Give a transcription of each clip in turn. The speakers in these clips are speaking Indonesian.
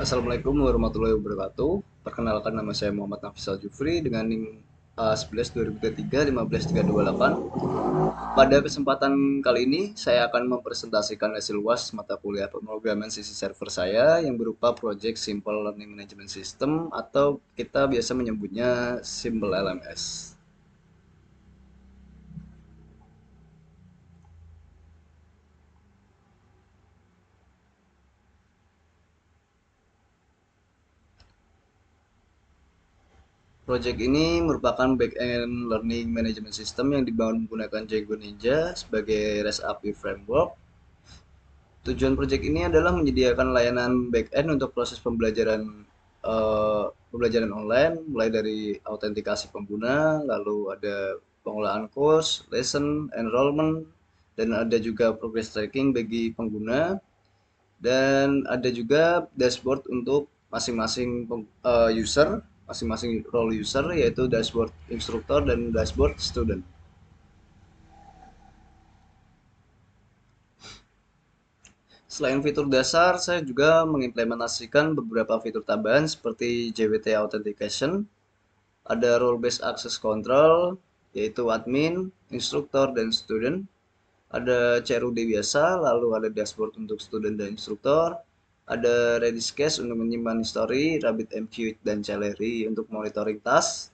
Assalamualaikum warahmatullahi wabarakatuh. Perkenalkan, nama saya Muhammad Nafisal Jufri dengan NIM 11 2023 15328. Pada kesempatan kali ini saya akan mempresentasikan hasil UAS mata kuliah pemrograman sisi server saya yang berupa Project Simple Learning Management System atau kita biasa menyebutnya Simple LMS. Project ini merupakan back-end learning management system yang dibangun menggunakan Django Ninja sebagai REST API framework. Tujuan proyek ini adalah menyediakan layanan back-end untuk proses pembelajaran online, mulai dari autentikasi pengguna, lalu ada pengolahan course, lesson, enrollment, dan ada juga progress tracking bagi pengguna, dan ada juga dashboard untuk masing-masing user, masing-masing role user, yaitu dashboard instruktur dan dashboard student. Selain fitur dasar, saya juga mengimplementasikan beberapa fitur tambahan seperti JWT Authentication, ada Role Based Access Control, yaitu admin, instruktur, dan student, ada CRUD biasa, lalu ada dashboard untuk student dan instruktur, ada Redis Cache untuk menyimpan history, RabbitMQ dan Celery untuk monitoring task,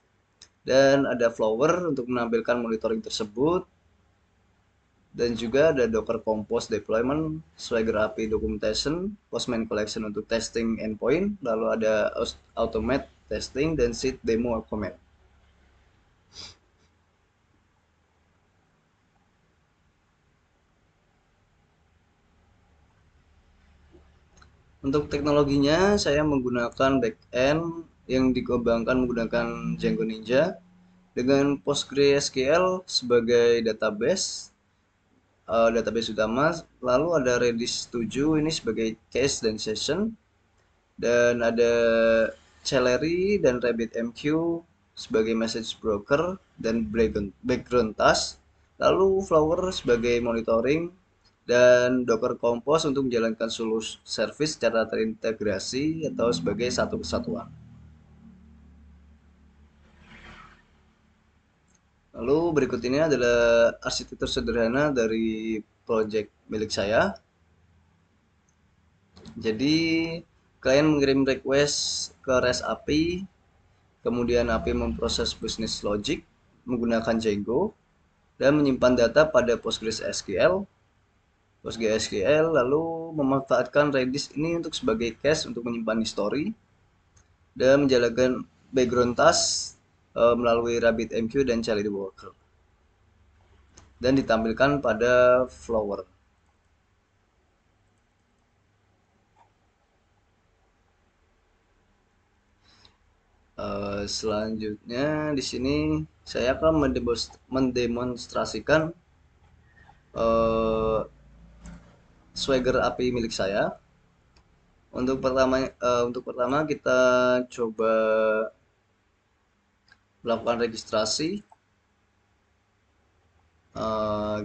dan ada Flower untuk menampilkan monitoring tersebut, dan juga ada Docker Compose Deployment, Swagger API Documentation, Postman Collection untuk testing endpoint, lalu ada Automate Testing, dan Seed Demo Command. Untuk teknologinya, saya menggunakan backend yang dikembangkan menggunakan Django Ninja dengan PostgreSQL sebagai database utama, lalu ada Redis 7 ini sebagai case dan session, dan ada Celery dan RabbitMQ sebagai message broker dan background task, lalu Flower sebagai monitoring, dan Docker Compose untuk menjalankan seluruh service secara terintegrasi atau sebagai satu kesatuan. Lalu berikut ini adalah arsitektur sederhana dari project milik saya. Jadi klien mengirim request ke REST API, kemudian API memproses business logic menggunakan Django dan menyimpan data pada PostgreSQL, lalu memanfaatkan Redis ini untuk sebagai cache untuk menyimpan history dan menjalankan background task melalui RabbitMQ dan Celery Worker, dan ditampilkan pada Flower. Selanjutnya di sini saya akan mendemonstrasikan Swagger API milik saya. Untuk pertama kita coba melakukan registrasi.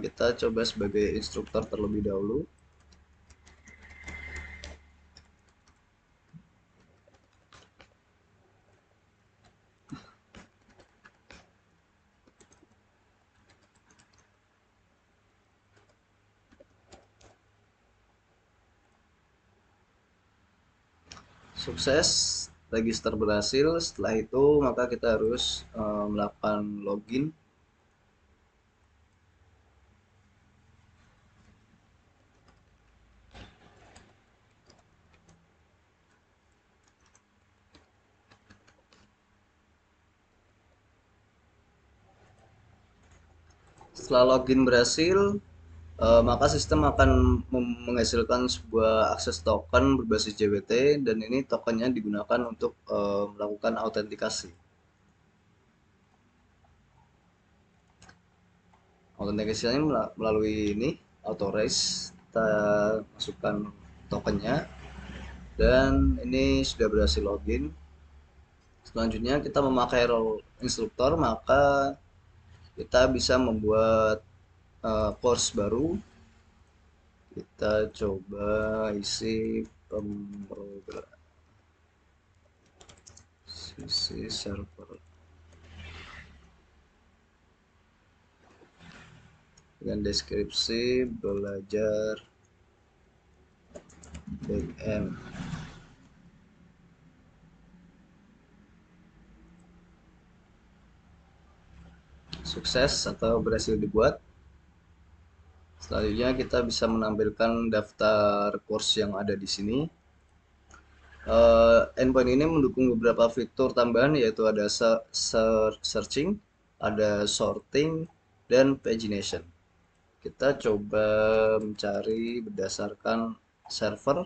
Kita coba sebagai instruktur terlebih dahulu. Sukses, register berhasil. Setelah itu maka kita harus melakukan login. Setelah login berhasil, maka sistem akan menghasilkan sebuah akses token berbasis JWT, dan ini tokennya digunakan untuk melakukan autentikasi. Autentikasinya melalui ini authorize, kita masukkan tokennya, dan ini sudah berhasil login. Selanjutnya kita memakai role instruktur, maka kita bisa membuat course baru. Kita coba isi pemrograman. Sisi server dengan deskripsi belajar backend. Sukses atau berhasil dibuat. Selanjutnya kita bisa menampilkan daftar course yang ada di sini. Endpoint ini mendukung beberapa fitur tambahan, yaitu ada searching, ada sorting, dan pagination. Kita coba mencari berdasarkan server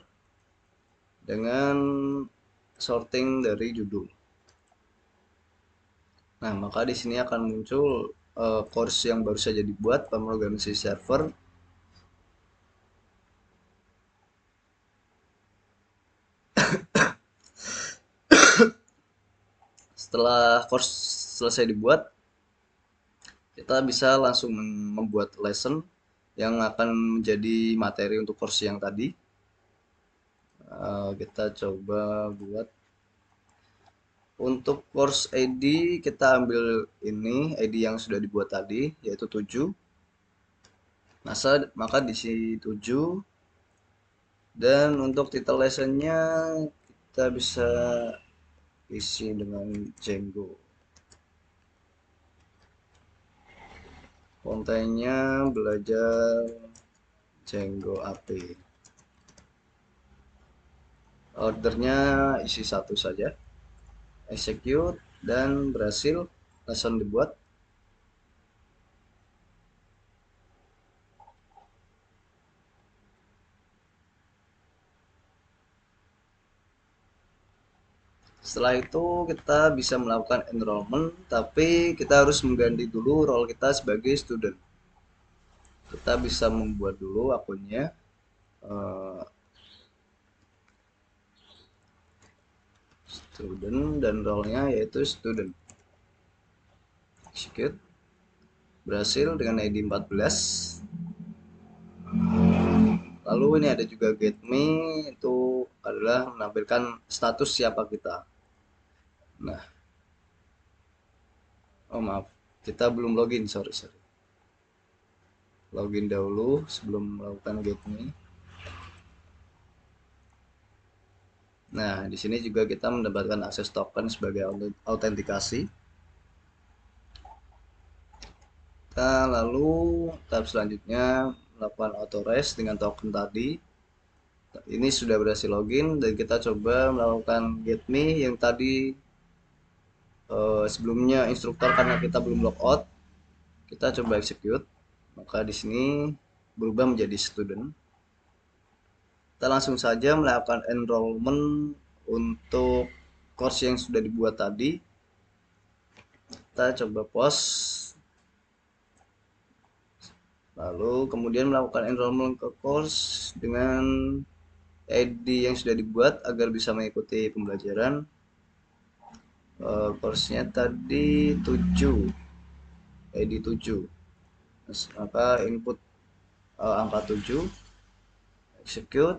dengan sorting dari judul. Nah, maka di sini akan muncul course yang baru saja dibuat, pemrograman server. Setelah course selesai dibuat, kita bisa langsung membuat lesson yang akan menjadi materi untuk course yang tadi. Kita coba buat. Untuk course ID kita ambil ini ID yang sudah dibuat tadi, yaitu 7. Maka di sini 7. Dan untuk title lessonnya kita bisa isi dengan Django. Kontennya belajar Django API. Ordernya isi satu saja. Execute dan berhasil, lesson dibuat. Setelah itu kita bisa melakukan enrollment, tapi kita harus mengganti dulu role kita sebagai student. Kita bisa membuat dulu akunnya. Student dan role-nya yaitu student. Execute. Berhasil dengan ID 14. Lalu ini ada juga get me, itu adalah menampilkan status siapa kita. Nah, oh maaf, kita belum login, sorry. Login dahulu sebelum melakukan get me. Nah, di sini juga kita mendapatkan akses token sebagai autentikasi. Kita lalu tahap selanjutnya melakukan authorize dengan token tadi. Ini sudah berhasil login dan kita coba melakukan get me yang tadi sebelumnya instruktur karena kita belum logout. Kita coba execute. Maka di sini berubah menjadi student. Kita langsung saja melakukan enrollment untuk course yang sudah dibuat tadi. Kita coba post. Lalu kemudian melakukan enrollment ke course dengan ID yang sudah dibuat agar bisa mengikuti pembelajaran. Course-nya tadi 7. ID 7. Maka input angka 7. Execute.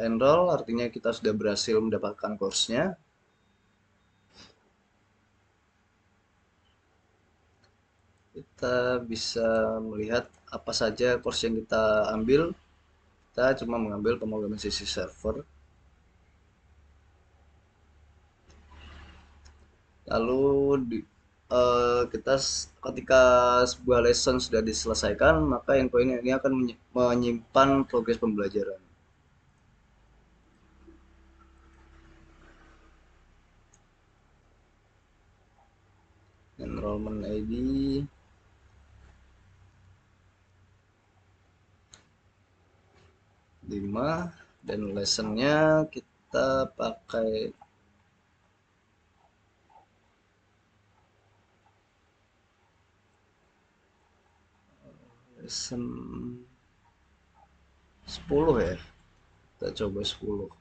Enroll artinya kita sudah berhasil mendapatkan course-nya. Kita bisa melihat apa saja course yang kita ambil. Kita cuma mengambil pemrograman sisi server. Lalu kita ketika sebuah lesson sudah diselesaikan, maka endpoint ini akan menyimpan progres pembelajaran. Enrollment ID lima dan lessonnya kita pakai lesson 10 ya. Kita coba 10.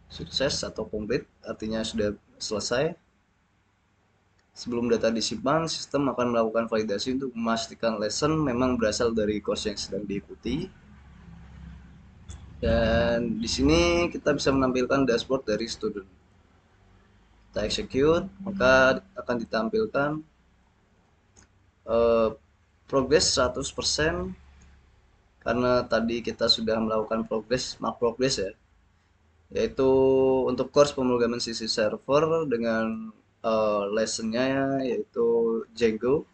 Sukses atau komplit artinya sudah selesai. Sebelum data disimpan, sistem akan melakukan validasi untuk memastikan lesson memang berasal dari course yang sedang diikuti. Dan di sini kita bisa menampilkan dashboard dari student. Kita execute, maka akan ditampilkan eh, progress 100% karena tadi kita sudah melakukan mark progress ya, yaitu untuk course pemrograman sisi server dengan lessonnya yaitu Django.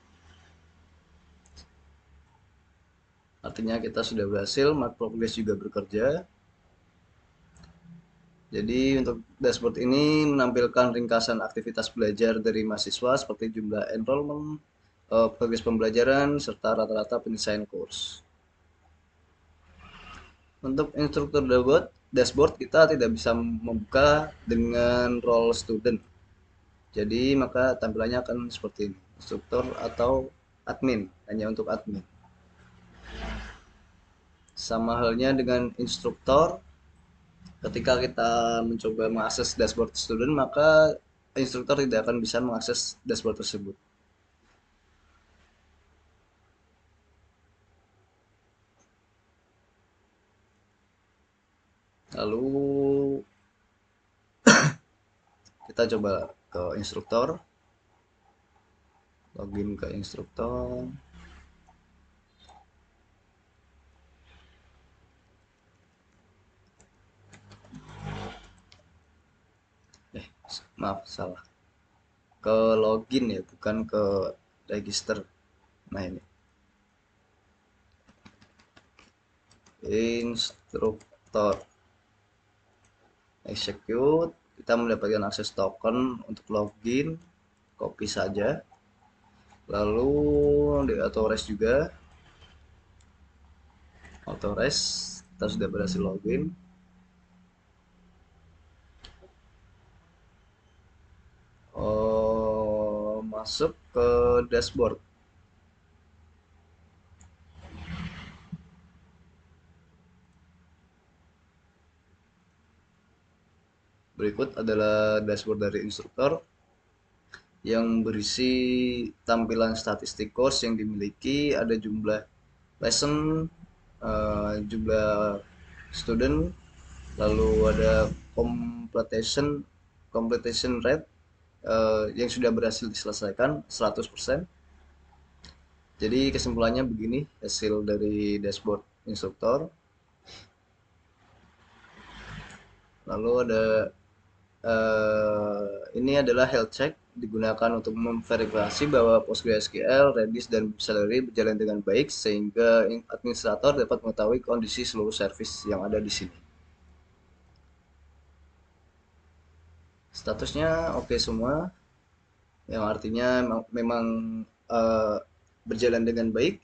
Artinya kita sudah berhasil, mark progress juga bekerja. Jadi untuk dashboard ini menampilkan ringkasan aktivitas belajar dari mahasiswa seperti jumlah enrollment, progres pembelajaran, serta rata-rata penyelesaian course. Untuk instruktur dashboard kita tidak bisa membuka dengan role student. Jadi maka tampilannya akan seperti ini, instruktur atau admin, hanya untuk admin. Sama halnya dengan instruktur, ketika kita mencoba mengakses dashboard student, maka instruktur tidak akan bisa mengakses dashboard tersebut. Lalu kita coba ke instruktur, login ke instruktur. Maaf, salah. Ke login ya, bukan ke register. Nah ini, instruktur. Execute, kita mendapatkan akses token untuk login, copy saja. Lalu di authorize juga, authorize, kita sudah berhasil login. Masuk ke dashboard. Berikut adalah dashboard dari instruktur yang berisi tampilan statistik course yang dimiliki, ada jumlah lesson, jumlah student, lalu ada completion completion rate yang sudah berhasil diselesaikan 100%. Jadi kesimpulannya begini hasil dari dashboard instruktur. Lalu ada ini adalah health check, digunakan untuk memverifikasi bahwa PostgreSQL, Redis, dan Celery berjalan dengan baik sehingga administrator dapat mengetahui kondisi seluruh service yang ada di sini. Statusnya oke semua, yang artinya memang uh, berjalan dengan baik.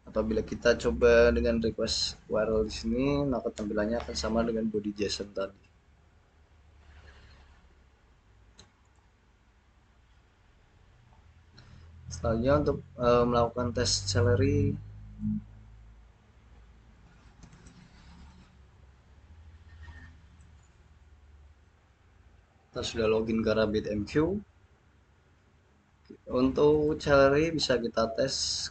Apabila kita coba dengan request URL di sini, maka tampilannya akan sama dengan body JSON tadi. Selanjutnya untuk melakukan tes Celery, kita sudah login ke RabbitMQ. Untuk Celery bisa kita tes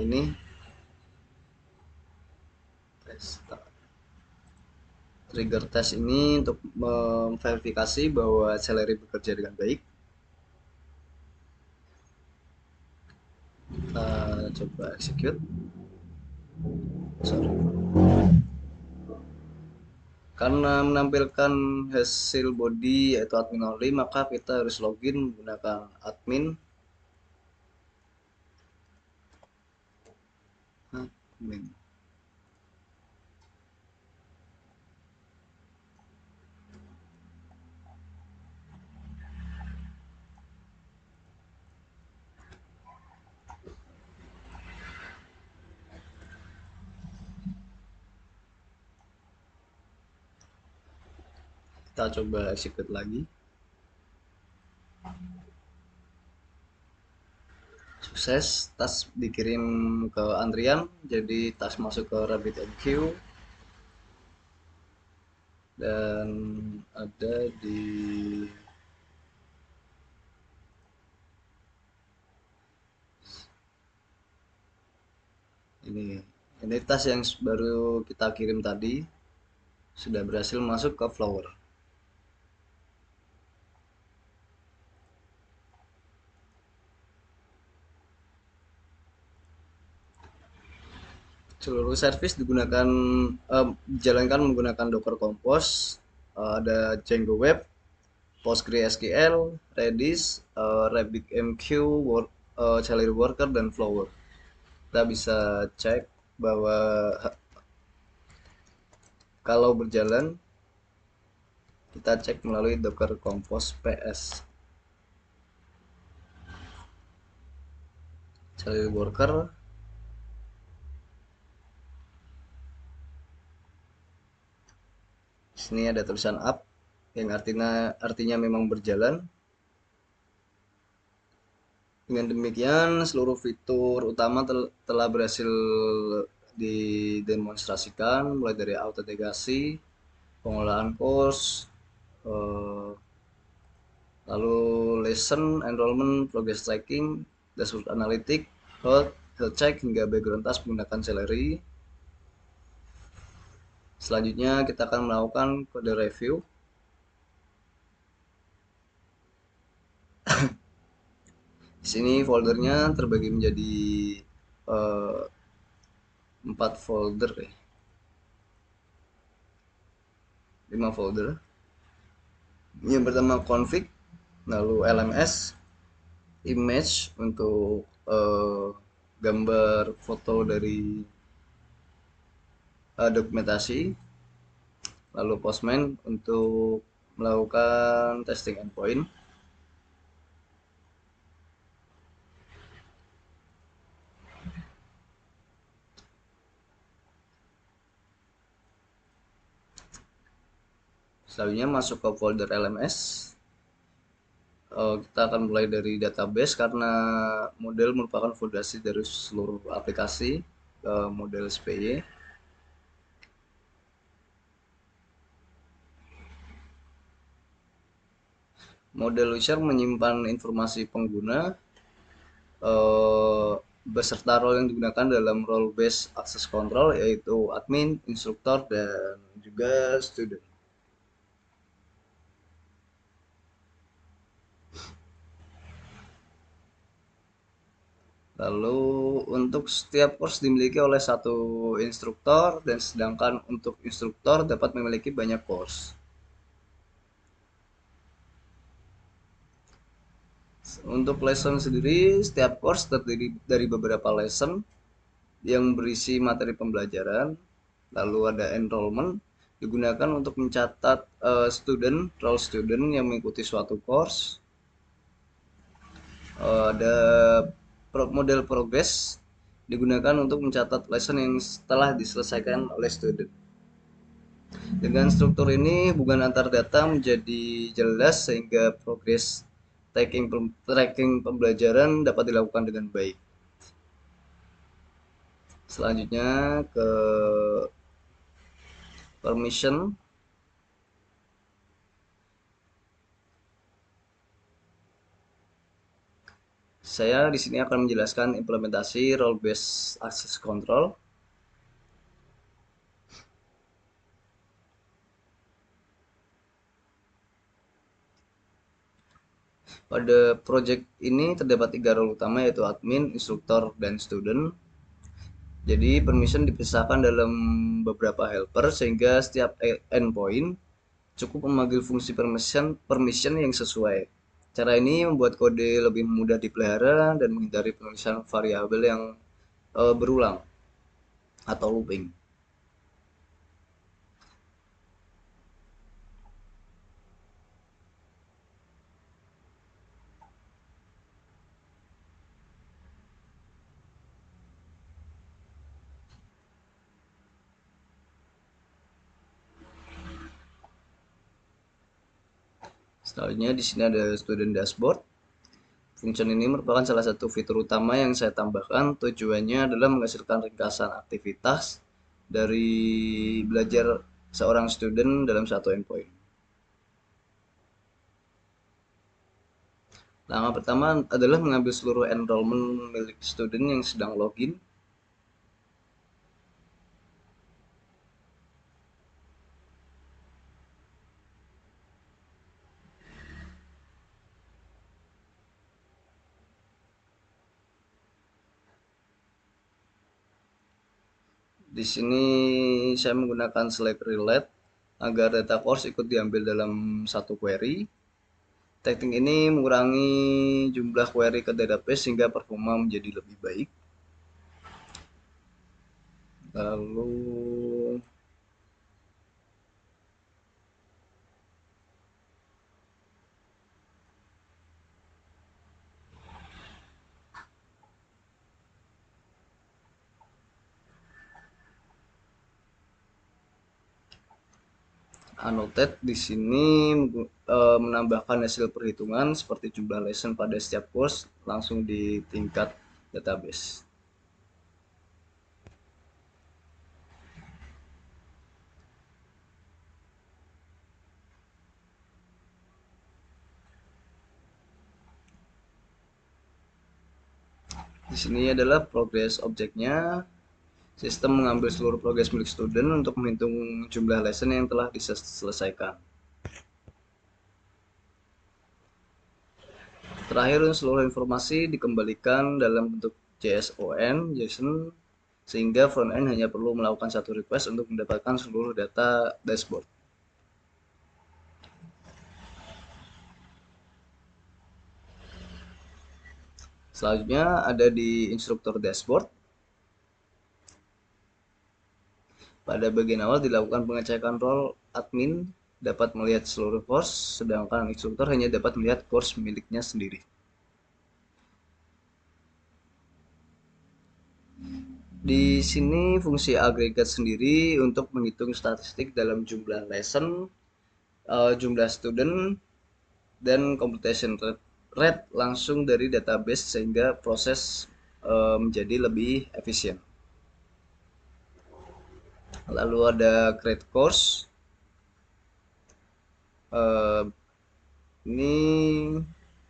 ini tes trigger test ini untuk memverifikasi bahwa Celery bekerja dengan baik. Kita coba execute. Sorry. Karena menampilkan hasil body yaitu admin only, maka kita harus login menggunakan admin. Kita coba execute lagi. Sukses, tas dikirim ke antrian, jadi tas masuk ke RabbitMQ dan ada di ini Ini tas yang baru kita kirim tadi sudah berhasil masuk ke Flower. Seluruh service dijalankan menggunakan Docker Compose, ada Django Web, PostgreSQL, Redis, RabbitMQ, Celery Worker, dan Flower. Kita bisa cek bahwa kalau berjalan, kita cek melalui Docker Compose PS. Celery Worker, sini ada tulisan up yang artinya memang berjalan. Dengan demikian, seluruh fitur utama telah berhasil didemonstrasikan, mulai dari autentikasi, pengolahan course, eh, lalu lesson, enrollment, progress tracking, dashboard analytic, health check, hingga background task menggunakan Celery. Selanjutnya kita akan melakukan kode review. Di sini foldernya terbagi menjadi 4 folder, 5 folder. Yang pertama config, lalu LMS, image untuk gambar foto dari dokumentasi, lalu Postman untuk melakukan testing endpoint. Selanjutnya masuk ke folder LMS. Kita akan mulai dari database karena model merupakan fondasi dari seluruh aplikasi model SPY. Model user menyimpan informasi pengguna eh, beserta role yang digunakan dalam role based access control, yaitu admin, instruktur, dan juga student. Lalu untuk setiap course dimiliki oleh satu instruktur, dan sedangkan untuk instruktur dapat memiliki banyak course. Untuk lesson sendiri, setiap course terdiri dari beberapa lesson yang berisi materi pembelajaran. Lalu ada enrollment, digunakan untuk mencatat role student yang mengikuti suatu course. Ada model progress, digunakan untuk mencatat lesson yang telah diselesaikan oleh student. Dengan struktur ini, hubungan antar data menjadi jelas sehingga progress tracking pembelajaran dapat dilakukan dengan baik. Selanjutnya ke permission. Saya di sini akan menjelaskan implementasi role based access control. Pada project ini terdapat 3 role utama, yaitu admin, instruktur, dan student. Jadi permission dipisahkan dalam beberapa helper sehingga setiap endpoint cukup memanggil fungsi permission yang sesuai. Cara ini membuat kode lebih mudah dipelihara dan menghindari penulisan variabel yang berulang atau looping. Selanjutnya di sini ada student dashboard. Function ini merupakan salah satu fitur utama yang saya tambahkan. Tujuannya adalah menghasilkan ringkasan aktivitas dari belajar seorang student dalam satu endpoint. Langkah pertama adalah mengambil seluruh enrollment milik student yang sedang login. Di sini saya menggunakan select relate agar data course ikut diambil dalam satu query. Teknik ini mengurangi jumlah query ke database sehingga performa menjadi lebih baik. Lalu annotate di sini menambahkan hasil perhitungan seperti jumlah lesson pada setiap course langsung di tingkat database. Di sini adalah progress objeknya. Sistem mengambil seluruh progres milik student untuk menghitung jumlah lesson yang telah diselesaikan. Terakhir, seluruh informasi dikembalikan dalam bentuk JSON, sehingga frontend hanya perlu melakukan satu request untuk mendapatkan seluruh data dashboard. Selanjutnya ada di instruktur dashboard. Pada bagian awal dilakukan pengecekan role admin dapat melihat seluruh course, sedangkan instruktur hanya dapat melihat course miliknya sendiri. Di sini fungsi agregat sendiri untuk menghitung statistik dalam jumlah lesson, jumlah student, dan computation rate langsung dari database sehingga proses menjadi lebih efisien. Lalu ada create course. Ini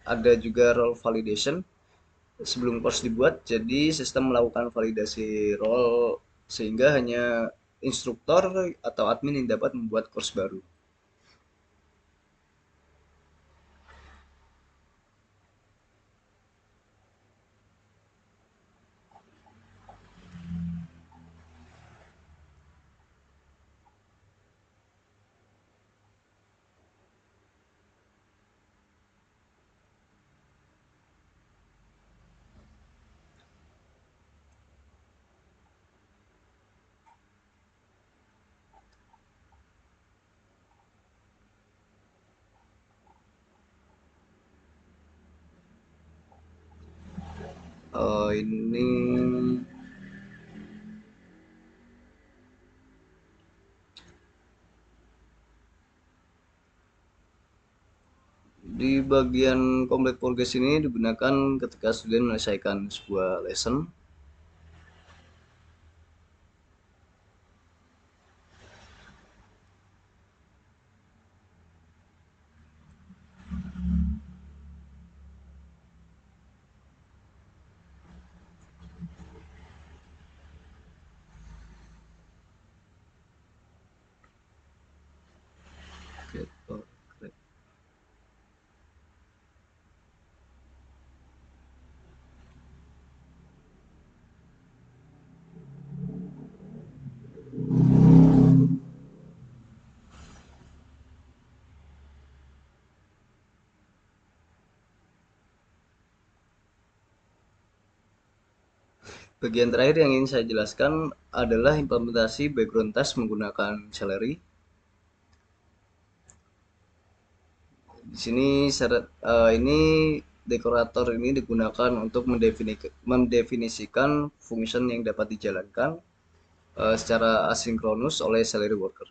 ada juga role validation. Sebelum course dibuat, jadi sistem melakukan validasi role sehingga hanya instruktur atau admin yang dapat membuat course baru. Ini di bagian complete progress ini digunakan ketika student menyelesaikan sebuah lesson. Bagian terakhir yang ingin saya jelaskan adalah implementasi background test menggunakan Celery. Di sini ini dekorator ini digunakan untuk mendefinisikan function yang dapat dijalankan secara asinkronus oleh Celery worker.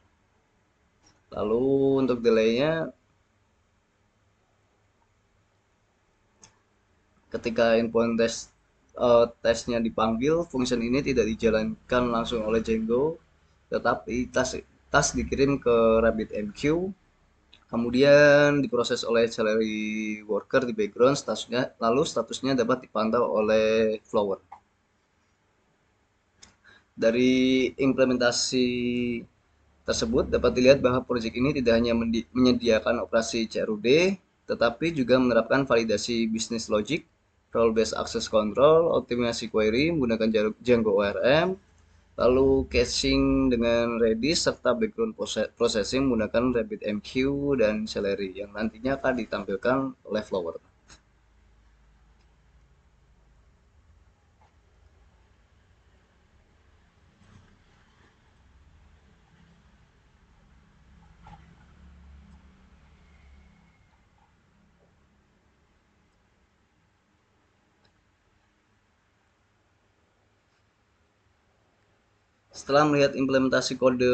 Lalu untuk delay-nya, ketika endpoint tesnya dipanggil, function ini tidak dijalankan langsung oleh Django, tetapi task dikirim ke RabbitMQ, kemudian diproses oleh Celery worker di background, lalu statusnya dapat dipantau oleh Flower. Dari implementasi tersebut dapat dilihat bahwa proyek ini tidak hanya menyediakan operasi CRUD, tetapi juga menerapkan validasi bisnis logic, role based access control, optimasi query menggunakan Django ORM, Lalu caching dengan Redis serta background processing menggunakan RabbitMQ dan Celery yang nantinya akan ditampilkan oleh Flower. Setelah melihat implementasi kode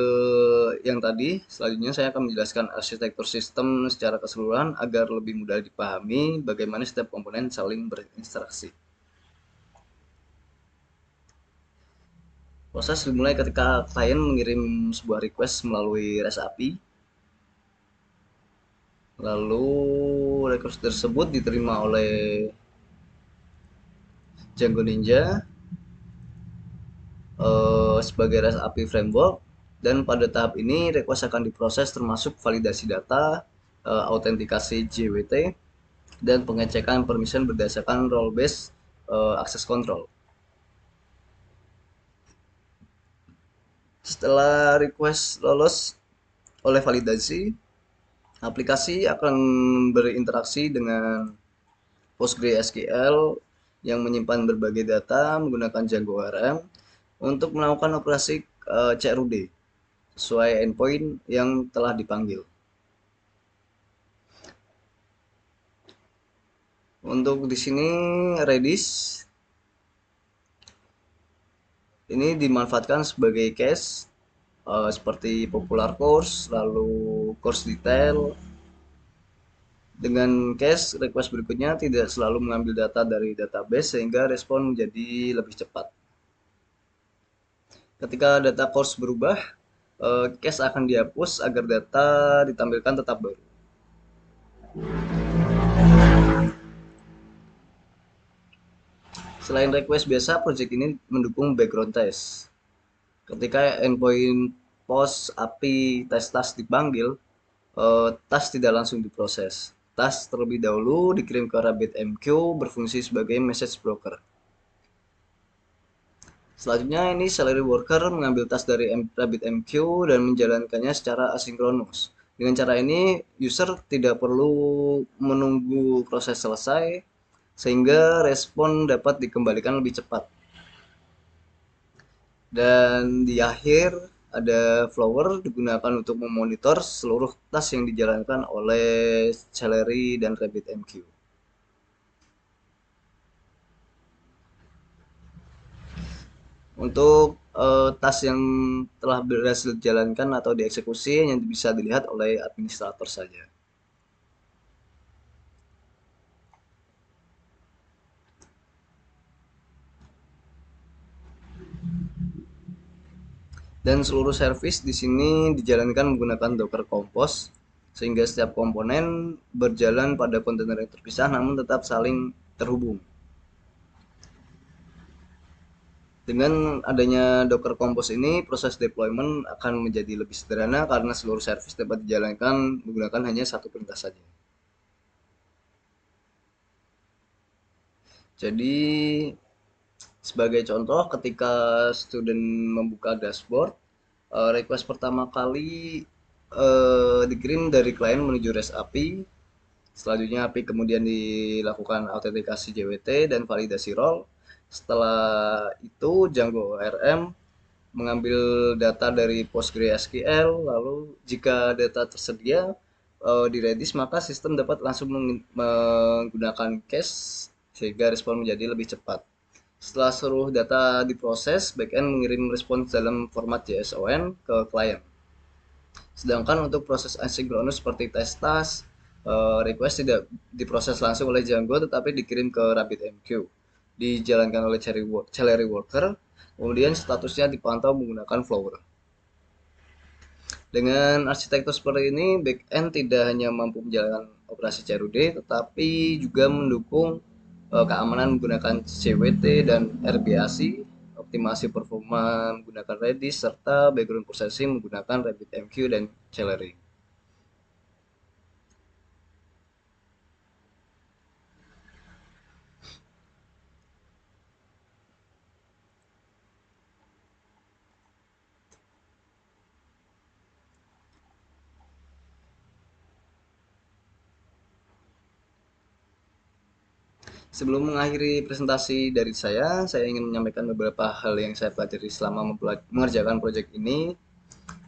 yang tadi, selanjutnya saya akan menjelaskan arsitektur sistem secara keseluruhan agar lebih mudah dipahami bagaimana setiap komponen saling berinteraksi. Proses dimulai ketika klien mengirim sebuah request melalui REST API. Lalu request tersebut diterima oleh Django Ninja sebagai REST API framework, dan pada tahap ini request akan diproses termasuk validasi data, autentikasi JWT, dan pengecekan permission berdasarkan role based access control. Setelah request lolos oleh validasi, aplikasi akan berinteraksi dengan PostgreSQL yang menyimpan berbagai data menggunakan Django ORM untuk melakukan operasi CRUD sesuai endpoint yang telah dipanggil. Untuk di sini Redis ini dimanfaatkan sebagai cache seperti popular course, lalu course detail. Dengan cache, request berikutnya tidak selalu mengambil data dari database sehingga respon menjadi lebih cepat. Ketika data course berubah, cache akan dihapus agar data ditampilkan tetap baru. Selain request biasa, project ini mendukung background test. Ketika endpoint post API test task dipanggil, task tidak langsung diproses. Task terlebih dahulu dikirim ke RabbitMQ berfungsi sebagai message broker. Selanjutnya ini salary worker mengambil task dari RabbitMQ dan menjalankannya secara asinkronus. Dengan cara ini user tidak perlu menunggu proses selesai sehingga respon dapat dikembalikan lebih cepat. Dan di akhir ada flower digunakan untuk memonitor seluruh task yang dijalankan oleh Celery dan RabbitMQ. Untuk task yang telah berhasil dijalankan atau dieksekusi yang bisa dilihat oleh administrator saja. Dan seluruh service di sini dijalankan menggunakan Docker Compose sehingga setiap komponen berjalan pada kontainer yang terpisah namun tetap saling terhubung. Dengan adanya Docker Compose ini, proses deployment akan menjadi lebih sederhana karena seluruh service dapat dijalankan menggunakan hanya satu perintah saja. Jadi, sebagai contoh, ketika student membuka dashboard, request pertama kali dikirim dari klien menuju REST API. Selanjutnya API kemudian dilakukan autentikasi JWT dan validasi role. Setelah itu Django ORM mengambil data dari PostgreSQL, lalu jika data tersedia di Redis maka sistem dapat langsung menggunakan cache sehingga respon menjadi lebih cepat. Setelah seluruh data diproses, backend mengirim respons dalam format JSON ke klien. Sedangkan untuk proses asinkronus seperti test task, request tidak diproses langsung oleh Django tetapi dikirim ke RabbitMQ. Dijalankan oleh Celery Worker, kemudian statusnya dipantau menggunakan Flower. Dengan arsitektur seperti ini, backend tidak hanya mampu menjalankan operasi CRUD, tetapi juga mendukung keamanan menggunakan CWT dan RBAC, optimasi performa menggunakan Redis, serta background processing menggunakan RabbitMQ dan Celery. Sebelum mengakhiri presentasi dari saya ingin menyampaikan beberapa hal yang saya pelajari selama mengerjakan proyek ini.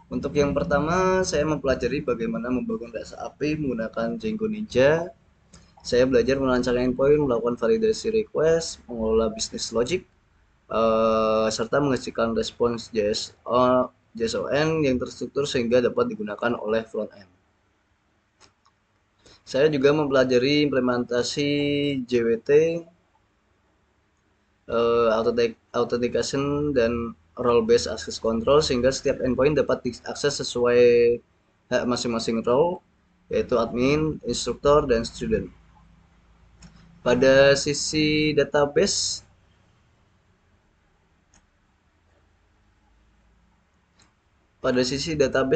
Untuk yang pertama, saya mempelajari bagaimana membangun rasa api menggunakan Django Ninja. Saya belajar merancang endpoint, melakukan validasi request, mengelola bisnis logic, serta menghasilkan respons JSON yang terstruktur sehingga dapat digunakan oleh front end. Saya juga mempelajari implementasi JWT, authentication dan role based access control sehingga setiap endpoint dapat diakses sesuai hak masing-masing role, yaitu admin, instruktur, dan student. Pada sisi database,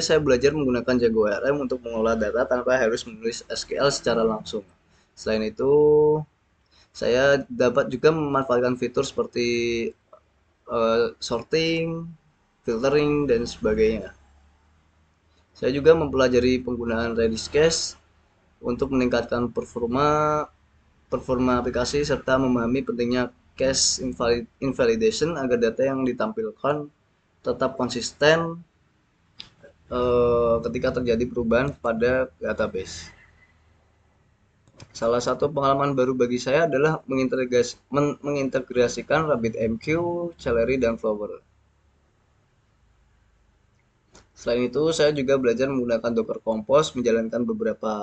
saya belajar menggunakan Django ORM untuk mengolah data tanpa harus menulis SQL secara langsung. Selain itu, saya dapat juga memanfaatkan fitur seperti sorting, filtering, dan sebagainya. Saya juga mempelajari penggunaan Redis Cache untuk meningkatkan performa aplikasi serta memahami pentingnya cache invalidation agar data yang ditampilkan tetap konsisten ketika terjadi perubahan pada database. Salah satu pengalaman baru bagi saya adalah mengintegrasikan RabbitMQ, Celery, dan Flower. Selain itu, saya juga belajar menggunakan Docker Compose, menjalankan beberapa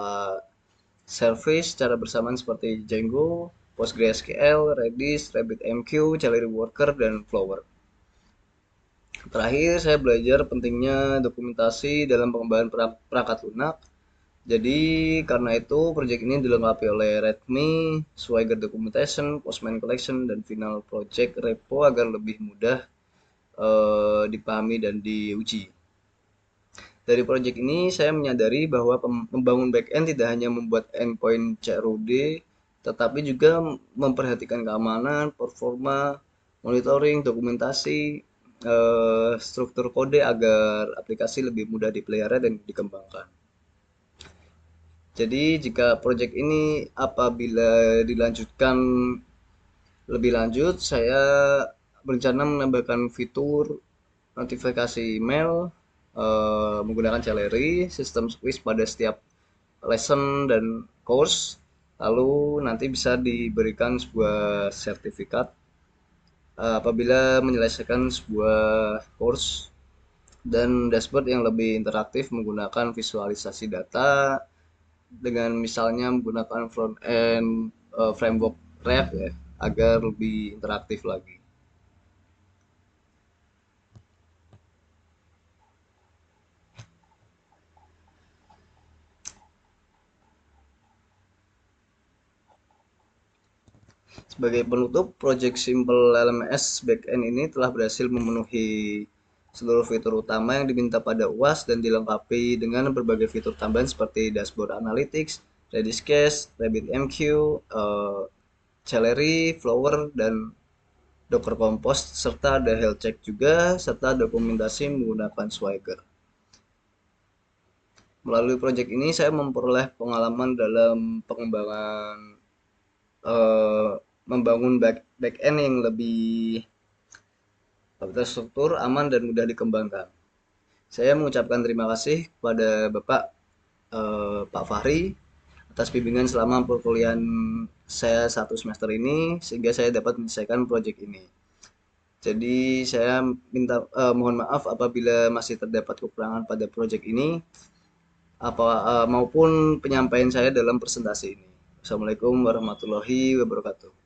service secara bersamaan seperti Django, PostgreSQL, Redis, RabbitMQ, Celery Worker, dan Flower. Terakhir, saya belajar pentingnya dokumentasi dalam pengembangan perangkat lunak. Jadi, karena itu, proyek ini dilengkapi oleh README, Swagger Documentation, Postman Collection, dan Final Project Repo agar lebih mudah dipahami dan diuji. Dari proyek ini, saya menyadari bahwa membangun backend tidak hanya membuat endpoint CRUD, tetapi juga memperhatikan keamanan, performa, monitoring, dokumentasi, struktur kode agar aplikasi lebih mudah dipelihara dan dikembangkan. Jadi jika proyek ini apabila dilanjutkan lebih lanjut, saya berencana menambahkan fitur notifikasi email menggunakan Celery, sistem quiz pada setiap lesson dan course, lalu nanti bisa diberikan sebuah sertifikat apabila menyelesaikan sebuah course, dan dashboard yang lebih interaktif menggunakan visualisasi data dengan misalnya menggunakan front end framework React ya, agar lebih interaktif lagi. Sebagai penutup, project Simple LMS Backend ini telah berhasil memenuhi seluruh fitur utama yang diminta pada UAS dan dilengkapi dengan berbagai fitur tambahan seperti dashboard analytics, Redis Cache, RabbitMQ, Celery, Flower, dan Docker Compose, serta ada health check juga, serta dokumentasi menggunakan Swagger. Melalui proyek ini saya memperoleh pengalaman dalam pengembangan eh, membangun back-end yang lebih terstruktur, aman, dan mudah dikembangkan. Saya mengucapkan terima kasih kepada Bapak Pak Fahri atas bimbingan selama perkuliahan saya 1 semester ini sehingga saya dapat menyelesaikan proyek ini. Jadi saya mohon maaf apabila masih terdapat kekurangan pada proyek ini maupun penyampaian saya dalam presentasi ini. Assalamualaikum warahmatullahi wabarakatuh.